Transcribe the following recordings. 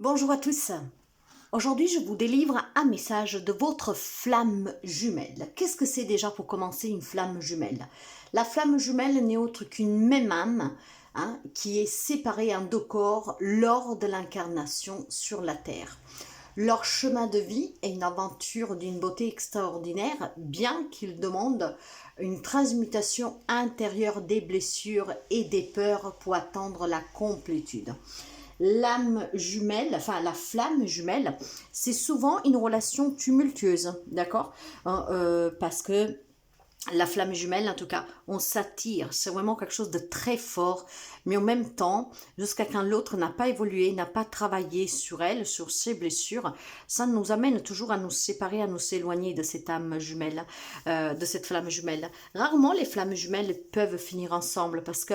Bonjour à tous. Aujourd'hui, je vous délivre un message de votre flamme jumelle. Qu'est-ce que c'est déjà pour commencer une flamme jumelle? La flamme jumelle n'est autre qu'une même âme qui est séparée en deux corps lors de l'incarnation sur la Terre. Leur chemin de vie est une aventure d'une beauté extraordinaire, bien qu'il demande une transmutation intérieure des blessures et des peurs pour atteindre la complétude. L'âme jumelle, enfin la flamme jumelle, c'est souvent une relation tumultueuse, d'accord? Parce que la flamme jumelle, en tout cas, on s'attire, c'est vraiment quelque chose de très fort, mais en même temps, jusqu'à quand l'autre n'a pas évolué, n'a pas travaillé sur elle, sur ses blessures, ça nous amène toujours à nous séparer, à nous éloigner de cette âme jumelle, de cette flamme jumelle. Rarement les flammes jumelles peuvent finir ensemble parce que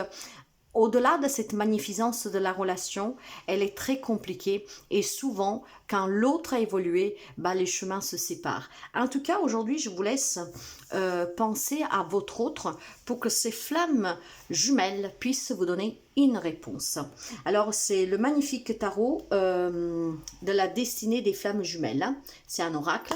au-delà de cette magnificence de la relation, elle est très compliquée et souvent, quand l'autre a évolué, les chemins se séparent. En tout cas, aujourd'hui, je vous laisse penser à votre autre pour que ces flammes jumelles puissent vous donner une réponse. Alors, c'est le magnifique tarot de la destinée des flammes jumelles. C'est un oracle.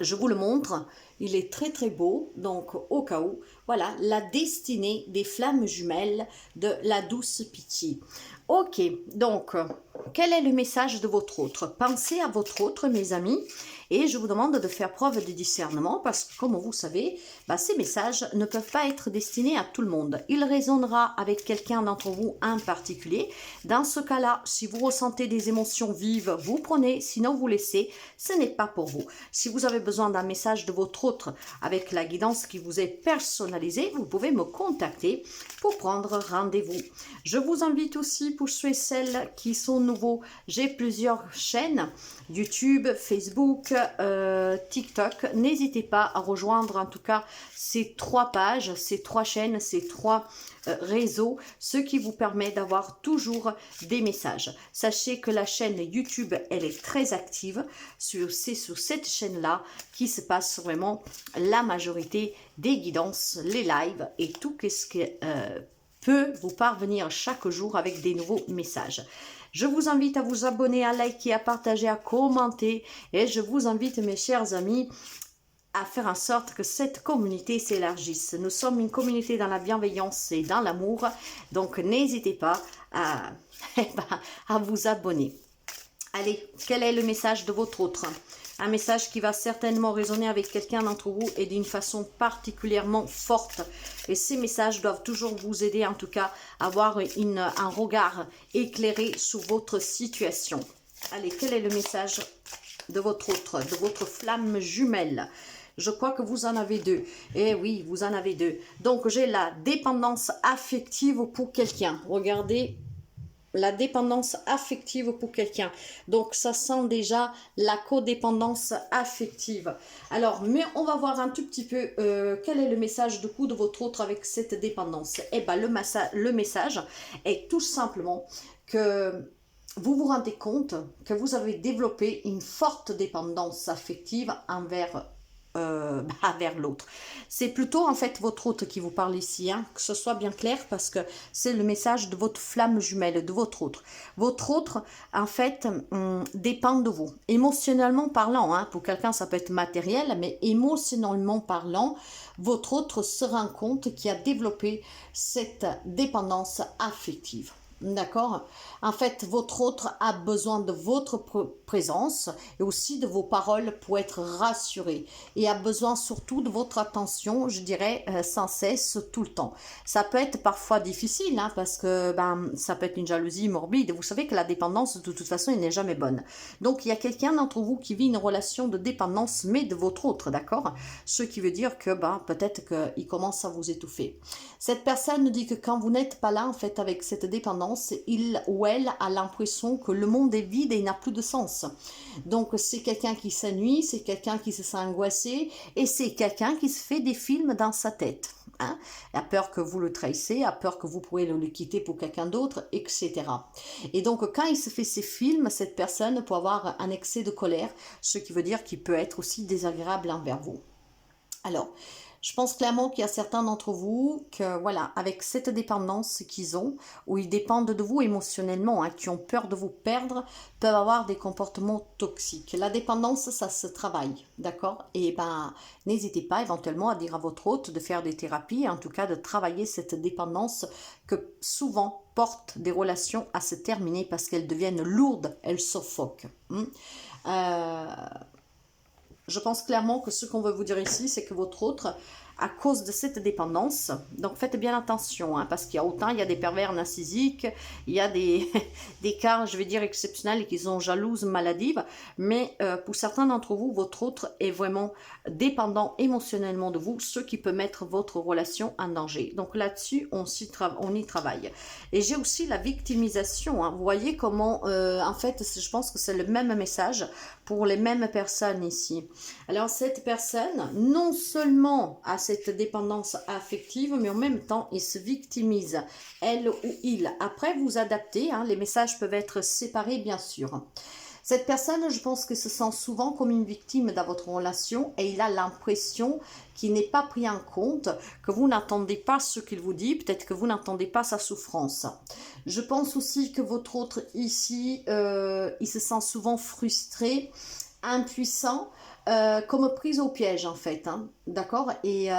Je vous le montre, il est très très beau, donc au cas où, voilà, la destinée des flammes jumelles de la douce pitié. Ok, donc, quel est le message de votre autre? Pensez à votre autre, mes amis, et je vous demande de faire preuve de discernement, parce que comme vous savez, ces messages ne peuvent pas être destinés à tout le monde. Il résonnera avec quelqu'un d'entre vous en particulier. Dans ce cas-là, si vous ressentez des émotions vives, vous prenez, sinon vous laissez, ce n'est pas pour vous. Si vous avez besoin d'un message de votre autre avec la guidance qui vous est personnalisée, vous pouvez me contacter pour prendre rendez-vous. Je vous invite aussi, pour ceux et celles qui sont nouveaux, j'ai plusieurs chaînes, YouTube, Facebook, TikTok. N'hésitez pas à rejoindre en tout cas ces trois pages, ces trois chaînes, ces trois réseaux, ce qui vous permet d'avoir toujours des messages. Sachez que la chaîne YouTube, elle est très active. C'est sur cette chaîne-là qui se passe vraiment la majorité des guidances, les lives et tout ce qui peut vous parvenir chaque jour avec des nouveaux messages. Je vous invite à vous abonner, à liker, à partager, à commenter et je vous invite, mes chers amis, à faire en sorte que cette communauté s'élargisse. Nous sommes une communauté dans la bienveillance et dans l'amour, donc n'hésitez pas à, à vous abonner. Allez, quel est le message de votre autre? Un message qui va certainement résonner avec quelqu'un d'entre vous et d'une façon particulièrement forte. Et ces messages doivent toujours vous aider, en tout cas, à avoir un regard éclairé sur votre situation. Allez, quel est le message de votre autre, de votre flamme jumelle? Je crois que vous en avez deux. Eh oui, vous en avez deux. Donc, j'ai la dépendance affective pour quelqu'un. Regardez. La dépendance affective pour quelqu'un. Donc, ça sent déjà la codépendance affective. Alors, mais on va voir un tout petit peu quel est le message de votre autre avec cette dépendance. Eh bien, le message est tout simplement que vous vous rendez compte que vous avez développé une forte dépendance affective vers l'autre. C'est plutôt en fait votre autre qui vous parle ici, que ce soit bien clair parce que c'est le message de votre flamme jumelle, de votre autre. Votre autre, en fait, dépend de vous. Émotionnellement parlant, pour quelqu'un ça peut être matériel, mais émotionnellement parlant, votre autre se rend compte qu'il a développé cette dépendance affective. D'accord? En fait, votre autre a besoin de votre présence et aussi de vos paroles pour être rassuré. Et a besoin surtout de votre attention, je dirais, sans cesse, tout le temps. Ça peut être parfois difficile, parce que ça peut être une jalousie morbide. Vous savez que la dépendance, de toute façon, elle n'est jamais bonne. Donc, il y a quelqu'un d'entre vous qui vit une relation de dépendance, mais de votre autre, d'accord? Ce qui veut dire que peut-être qu'il commence à vous étouffer. Cette personne dit que quand vous n'êtes pas là, en fait, avec cette dépendance, il ou elle a l'impression que le monde est vide et il n'a plus de sens. Donc, c'est quelqu'un qui s'ennuie, c'est quelqu'un qui se sent angoissé et c'est quelqu'un qui se fait des films dans sa tête. A peur que vous le trahissiez, a peur que vous pourrez le quitter pour quelqu'un d'autre, etc. Et donc, quand il se fait ces films, cette personne peut avoir un excès de colère, ce qui veut dire qu'il peut être aussi désagréable envers vous. Alors, Je pense clairement qu'il y a certains d'entre vous que, voilà, avec cette dépendance qu'ils ont, où ils dépendent de vous émotionnellement, hein, qui ont peur de vous perdre, peuvent avoir des comportements toxiques. La dépendance, ça se travaille, d'accord? Et ben, n'hésitez pas éventuellement à dire à votre hôte de faire des thérapies, en tout cas de travailler cette dépendance que souvent portent des relations à se terminer parce qu'elles deviennent lourdes, elles suffoquent. Euh, je pense clairement que ce qu'on veut vous dire ici, c'est que votre autre, à cause de cette dépendance, donc faites bien attention, hein, parce qu'il y a autant, il y a des pervers narcissiques, il y a des, des cas, je vais dire, exceptionnels qui sont jalouses, maladives, mais pour certains d'entre vous, votre autre est vraiment dépendant émotionnellement de vous, ce qui peut mettre votre relation en danger. Donc là-dessus, on y travaille. Et j'ai aussi la victimisation, hein. Vous voyez comment, en fait, je pense que c'est le même message pour les mêmes personnes ici. Alors cette personne, non seulement a cette dépendance affective, mais en même temps, il se victimise, elle ou il. Après, vous adaptez, hein, les messages peuvent être séparés, bien sûr. Cette personne, je pense que se sent souvent comme une victime dans votre relation et il a l'impression qu'il n'est pas pris en compte, que vous n'entendez pas ce qu'il vous dit, peut-être que vous n'entendez pas sa souffrance. Je pense aussi que votre autre ici, il se sent souvent frustré, impuissant, comme prise au piège en fait, hein, d'accord? Et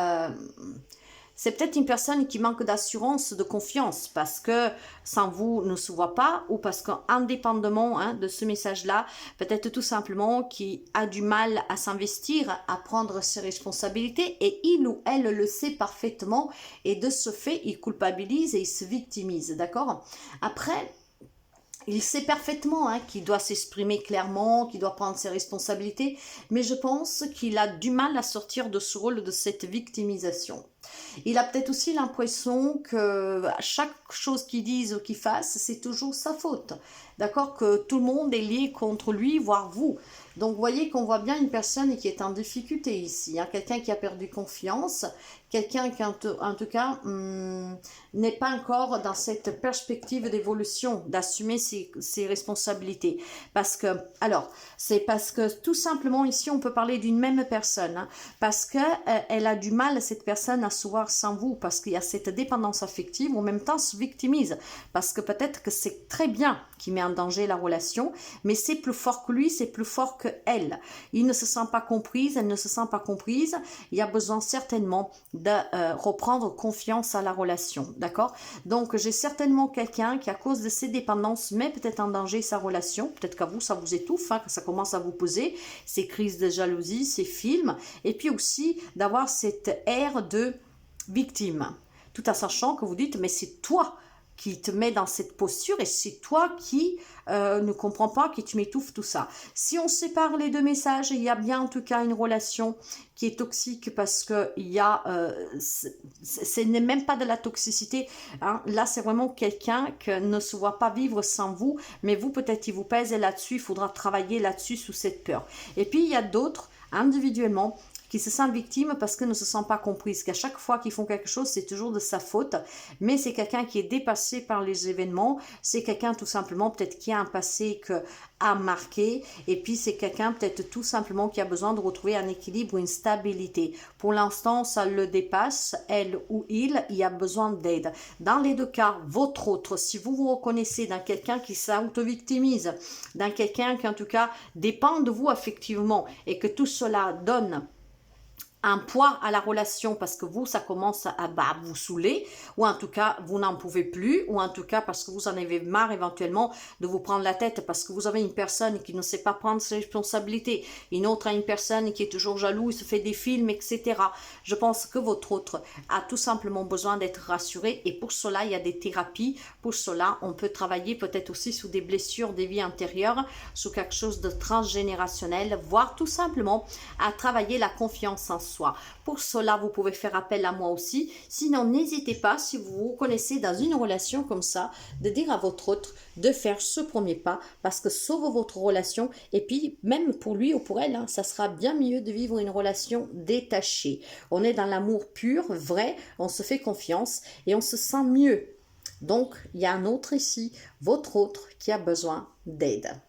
c'est peut-être une personne qui manque d'assurance, de confiance, parce que sans vous ne se voit pas, ou parce qu'indépendamment, hein, de ce message-là, peut-être tout simplement qu'il a du mal à s'investir, à prendre ses responsabilités, et il ou elle le sait parfaitement, et de ce fait, il culpabilise et il se victimise, d'accord? Après, il sait parfaitement, hein, qu'il doit s'exprimer clairement, qu'il doit prendre ses responsabilités, mais je pense qu'il a du mal à sortir de ce rôle de cette victimisation. Il a peut-être aussi l'impression que chaque chose qu'il dise ou qu'il fasse, c'est toujours sa faute. D'accord? Que tout le monde est lié contre lui, voire vous. Donc, vous voyez qu'on voit bien une personne qui est en difficulté ici, hein, quelqu'un qui a perdu confiance, quelqu'un qui, en tout cas, n'est pas encore dans cette perspective d'évolution, d'assumer ses responsabilités. Parce que, alors, c'est parce que tout simplement ici, on peut parler d'une même personne, hein, parce que elle a du mal, cette personne, à se voir sans vous, parce qu'il y a cette dépendance affective, en même temps se victimise, parce que peut-être que c'est très bien qui met en danger la relation, mais c'est plus fort que lui, c'est plus fort que elle. Il ne se sent pas comprise, elle ne se sent pas comprise, il y a besoin certainement de reprendre confiance à la relation, d'accord? Donc j'ai certainement quelqu'un qui, à cause de ses dépendances, met peut-être en danger sa relation, peut-être qu'à vous ça vous étouffe, hein, que ça commence à vous poser, ces crises de jalousie, ces films, et puis aussi d'avoir cette air de victime, tout en sachant que vous dites, mais c'est toi qui te met dans cette posture et c'est toi qui ne comprends pas, qui tu m'étouffes, tout ça. Si on sépare les deux messages, il y a bien en tout cas une relation qui est toxique parce que il y a, ce n'est même pas de la toxicité, hein. Là c'est vraiment quelqu'un qui ne se voit pas vivre sans vous, mais vous peut-être il vous pèse et là-dessus, il faudra travailler là-dessus sous cette peur. Et puis il y a d'autres, individuellement, qui se sentent victimes parce qu'ils ne se sentent pas comprises, qu'à chaque fois qu'ils font quelque chose, c'est toujours de sa faute, mais c'est quelqu'un qui est dépassé par les événements, c'est quelqu'un tout simplement peut-être qui a un passé que a marqué, et puis c'est quelqu'un peut-être tout simplement qui a besoin de retrouver un équilibre ou une stabilité. Pour l'instant, ça le dépasse, elle ou il y a besoin d'aide. Dans les deux cas, votre autre, si vous vous reconnaissez dans quelqu'un qui s'auto-victimise, dans quelqu'un qui en tout cas dépend de vous affectivement, et que tout cela donne un poids à la relation parce que vous, ça commence à vous saouler, ou en tout cas, vous n'en pouvez plus, ou en tout cas parce que vous en avez marre éventuellement de vous prendre la tête parce que vous avez une personne qui ne sait pas prendre ses responsabilités, une autre a une personne qui est toujours jaloux, se fait des films, etc. Je pense que votre autre a tout simplement besoin d'être rassuré et pour cela, il y a des thérapies. Pour cela, on peut travailler peut-être aussi sous des blessures des vies antérieures, sous quelque chose de transgénérationnel, voire tout simplement à travailler la confiance en soi. Pour cela, vous pouvez faire appel à moi aussi. Sinon, n'hésitez pas, si vous vous connaissez dans une relation comme ça, de dire à votre autre de faire ce premier pas parce que sauve votre relation et puis même pour lui ou pour elle, hein, ça sera bien mieux de vivre une relation détachée. On est dans l'amour pur, vrai, on se fait confiance et on se sent mieux. Donc, il y a un autre ici, votre autre, qui a besoin d'aide.